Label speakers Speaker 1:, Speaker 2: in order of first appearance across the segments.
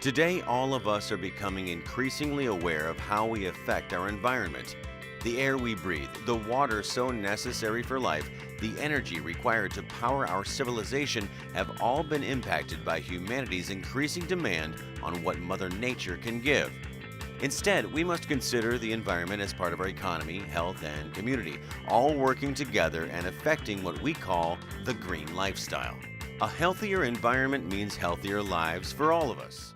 Speaker 1: Today, all of us are becoming increasingly aware of how we affect our environment. The air we breathe, the water so necessary for life, the energy required to power our civilization have all been impacted by humanity's increasing demand on what Mother Nature can give. Instead, we must consider the environment as part of our economy, health, and community, all working together and affecting what we call the green lifestyle. A healthier environment means healthier lives for all of us.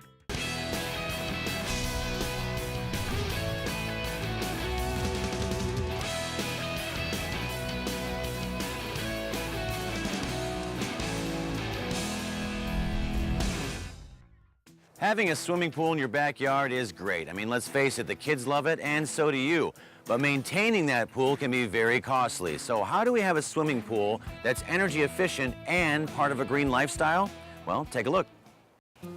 Speaker 1: Having a swimming pool in your backyard is great. I mean, let's face it, the kids love it, and so do you. But maintaining that pool can be very costly. So how do we have a swimming pool that's energy efficient and part of a green lifestyle? Well, take a look.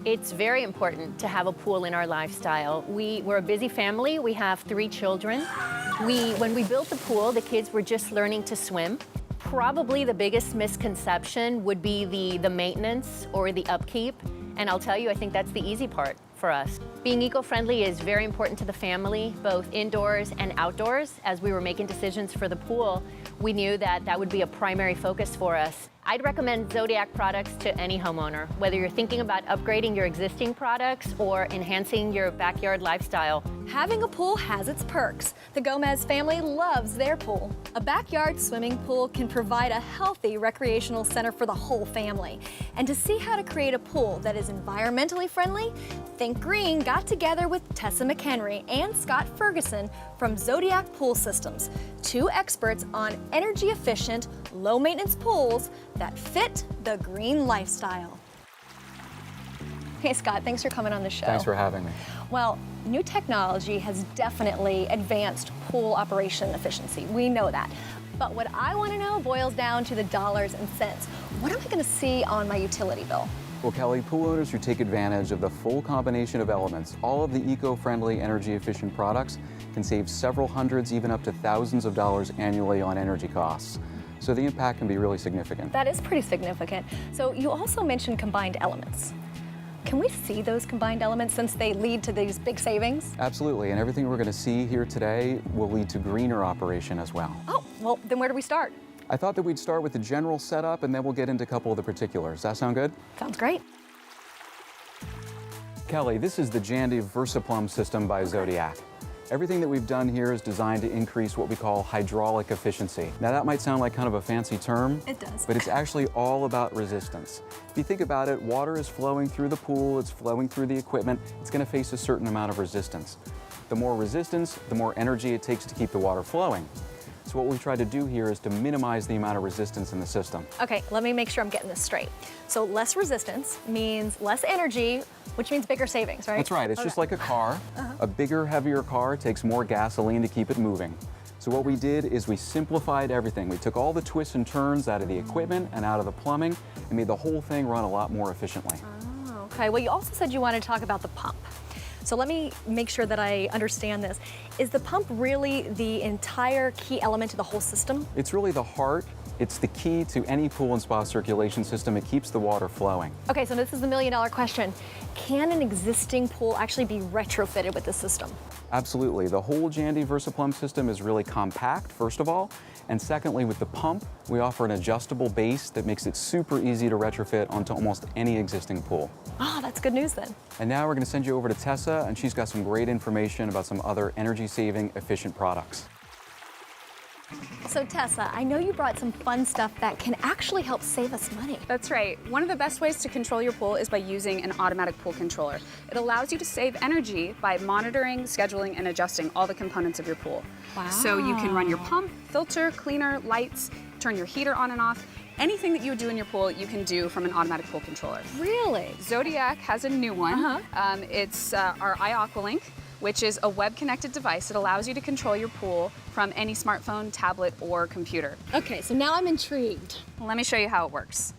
Speaker 2: It's very important to have a pool in our lifestyle. We're a busy family. We have 3 children. When we built the pool, the kids were just learning to swim. Probably the biggest misconception would be the maintenance or the upkeep. And I'll tell you, I think that's the easy part for us. Being eco-friendly is very important to the family, both indoors and outdoors. As we were making decisions for the pool, we knew that that would be a primary focus for us. I'd recommend Zodiac products to any homeowner, whether you're thinking about upgrading your existing products or enhancing your backyard lifestyle.
Speaker 3: Having a pool has its perks. The Gomez family loves their pool. A backyard swimming pool can provide a healthy recreational center for the whole family. And to see how to create a pool that is environmentally friendly, Think Green got together with Tessa McHenry and Scott Ferguson from Zodiac Pool Systems, 2 experts on energy-efficient, low-maintenance pools that fit the green lifestyle. Hey, Scott, thanks for coming on the show.
Speaker 4: Thanks for having me.
Speaker 3: Well, new technology has definitely advanced pool operation efficiency. We know that. But what I want to know boils down to the dollars and cents. What am I going to see on my utility bill?
Speaker 4: Well, Kelly, pool owners who take advantage of the full combination of elements, all of the eco-friendly, energy-efficient products, can save several hundreds, even up to thousands of dollars annually on energy costs. So the impact can be really significant.
Speaker 3: That is pretty significant. So you also mentioned combined elements. Can we see those combined elements since they lead to these big savings?
Speaker 4: Absolutely, and everything we're going to see here today will lead to greener operation as well.
Speaker 3: Oh, well, then where do we start?
Speaker 4: I thought that we'd start with the general setup and then we'll get into a couple of the particulars. Does that sound good?
Speaker 3: Sounds great.
Speaker 4: Kelly, this is the Jandy VersaPlumb system by Zodiac. Everything that we've done here is designed to increase what we call hydraulic efficiency. Now that might sound like kind of a fancy term.
Speaker 3: It does.
Speaker 4: But it's actually all about resistance. If you think about it, water is flowing through the pool, it's flowing through the equipment, it's going to face a certain amount of resistance. The more resistance, the more energy it takes to keep the water flowing. So what we've tried to do here is to minimize the amount of resistance in the system.
Speaker 3: Okay, let me make sure I'm getting this straight. So less resistance means less energy, which means bigger savings, right?
Speaker 4: That's right. It's just like a car. A bigger, heavier car takes more gasoline to keep it moving. So what we did is we simplified everything. We took all the twists and turns out of the equipment and out of the plumbing and made the whole thing run a lot more efficiently.
Speaker 3: Oh, okay. Well, you also said you wanted to talk about the pump. So let me make sure that I understand this. Is the pump really the entire key element to the whole system?
Speaker 4: It's really the heart. It's the key to any pool and spa circulation system. It keeps the water flowing.
Speaker 3: Okay, so this is the million-dollar question. Can an existing pool actually be retrofitted with this system?
Speaker 4: Absolutely. The whole Jandy VersaPlumb system is really compact, first of all. And secondly, with the pump, we offer an adjustable base that makes it super easy to retrofit onto almost any existing pool.
Speaker 3: Oh, that's good news then.
Speaker 4: And now we're going to send you over to Tessa, and she's got some great information about some other energy-saving, efficient products.
Speaker 3: So Tessa, I know you brought some fun stuff that can actually help save us money.
Speaker 5: That's right. One of the best ways to control your pool is by using an automatic pool controller. It allows you to save energy by monitoring, scheduling, and adjusting all the components of your pool.
Speaker 3: Wow.
Speaker 5: So you can run your pump, filter, cleaner, lights, turn your heater on and off. Anything that you would do in your pool, you can do from an automatic pool controller.
Speaker 3: Really?
Speaker 5: Zodiac has a new one. It's our iAqualink, which is a web-connected device that allows you to control your pool from any smartphone, tablet, or computer.
Speaker 3: Okay, so now I'm intrigued.
Speaker 5: Let me show you how it works.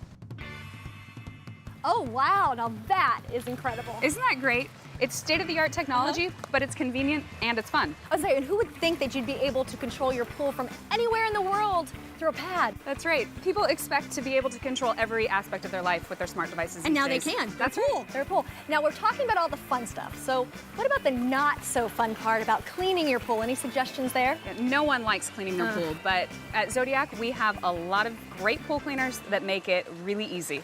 Speaker 3: Oh, wow, now that is incredible.
Speaker 5: Isn't that great? It's state-of-the-art technology, but it's convenient and it's fun.
Speaker 3: I was saying, who would think that you'd be able to control your pool from anywhere in the world through a pad?
Speaker 5: That's right. People expect to be able to control every aspect of their life with their smart devices.
Speaker 3: And
Speaker 5: these
Speaker 3: now
Speaker 5: days.
Speaker 3: they can.
Speaker 5: That's
Speaker 3: They're
Speaker 5: right.
Speaker 3: cool. They're cool. Now we're talking about all the fun stuff. So what about the not so fun part about cleaning your pool? Any suggestions there?
Speaker 5: Yeah, no one likes cleaning their pool, but at Zodiac, we have a lot of great pool cleaners that make it really easy.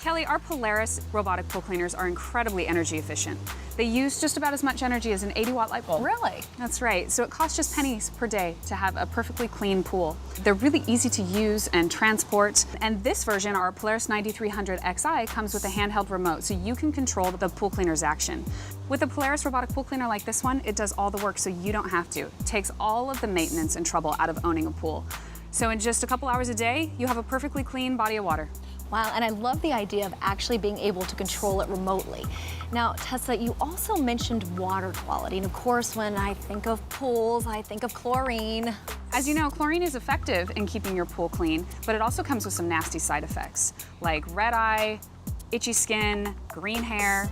Speaker 5: Kelly, our Polaris robotic pool cleaners are incredibly energy efficient. They use just about as much energy as an 80-watt light bulb.
Speaker 3: Really?
Speaker 5: That's right. So it costs just pennies per day to have a perfectly clean pool. They're really easy to use and transport. And this version, our Polaris 9300 XI, comes with a handheld remote, so you can control the pool cleaner's action. With a Polaris robotic pool cleaner like this one, it does all the work so you don't have to. It takes all of the maintenance and trouble out of owning a pool. So in just a couple hours a day, you have a perfectly clean body of water.
Speaker 3: Wow, and I love the idea of actually being able to control it remotely. Now, Tessa, you also mentioned water quality. And of course, when I think of pools, I think of chlorine.
Speaker 5: As you know, chlorine is effective in keeping your pool clean, but it also comes with some nasty side effects, like red eye, itchy skin, green hair.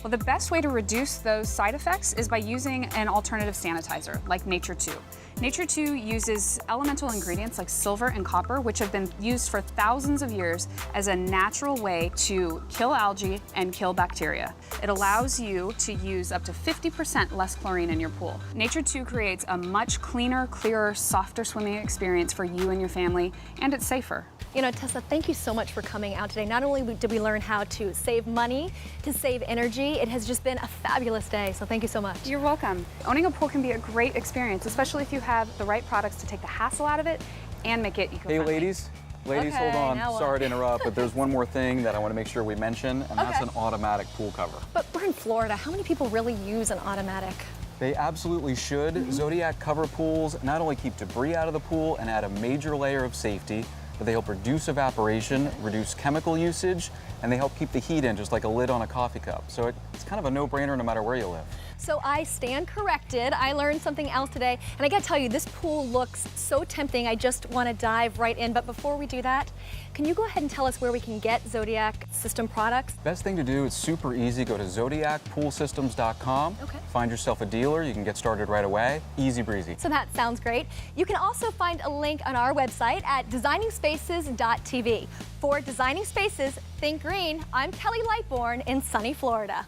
Speaker 5: Well, the best way to reduce those side effects is by using an alternative sanitizer, like Nature 2. Nature 2 uses elemental ingredients like silver and copper, which have been used for thousands of years as a natural way to kill algae and kill bacteria. It allows you to use up to 50% less chlorine in your pool. Nature 2 creates a much cleaner, clearer, softer swimming experience for you and your family, and it's safer.
Speaker 3: You know, Tessa, thank you so much for coming out today. Not only did we learn how to save money, to save energy, it has just been a fabulous day, so thank you so much.
Speaker 5: You're welcome. Owning a pool can be a great experience, especially if you have the right products to take the hassle out of it and make it eco-friendly.
Speaker 4: Hey, ladies,
Speaker 3: Okay,
Speaker 4: hold on.
Speaker 3: now what?
Speaker 4: Sorry to interrupt, but there's one more thing that I want to make sure we mention, and that's
Speaker 3: Okay.
Speaker 4: an automatic pool cover.
Speaker 3: But we're in Florida. How many people really use an automatic?
Speaker 4: They absolutely should. Zodiac cover pools not only keep debris out of the pool and add a major layer of safety, but they help reduce evaporation, reduce chemical usage, and they help keep the heat in just like a lid on a coffee cup. So it's kind of a no-brainer no matter where you live.
Speaker 3: So I stand corrected. I learned something else today. And I gotta tell you, this pool looks so tempting. I just wanna dive right in. But before we do that, can you go ahead and tell us where we can get Zodiac system products?
Speaker 4: Best thing to do, it's super easy. Go to zodiacpoolsystems.com.
Speaker 3: Okay.
Speaker 4: Find yourself a dealer. You can get started right away. Easy breezy.
Speaker 3: So that sounds great. You can also find a link on our website at designingspaces.tv. For Designing Spaces, Think Green, I'm Kelly Lightbourne in sunny Florida.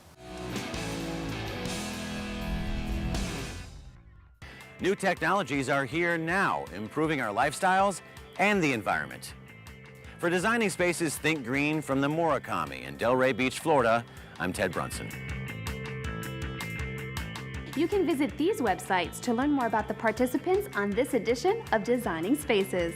Speaker 1: New technologies are here now, improving our lifestyles and the environment. For Designing Spaces Think Green from the Murakami in Delray Beach, Florida, I'm Ted Brunson.
Speaker 6: You can visit these websites to learn more about the participants on this edition of Designing Spaces.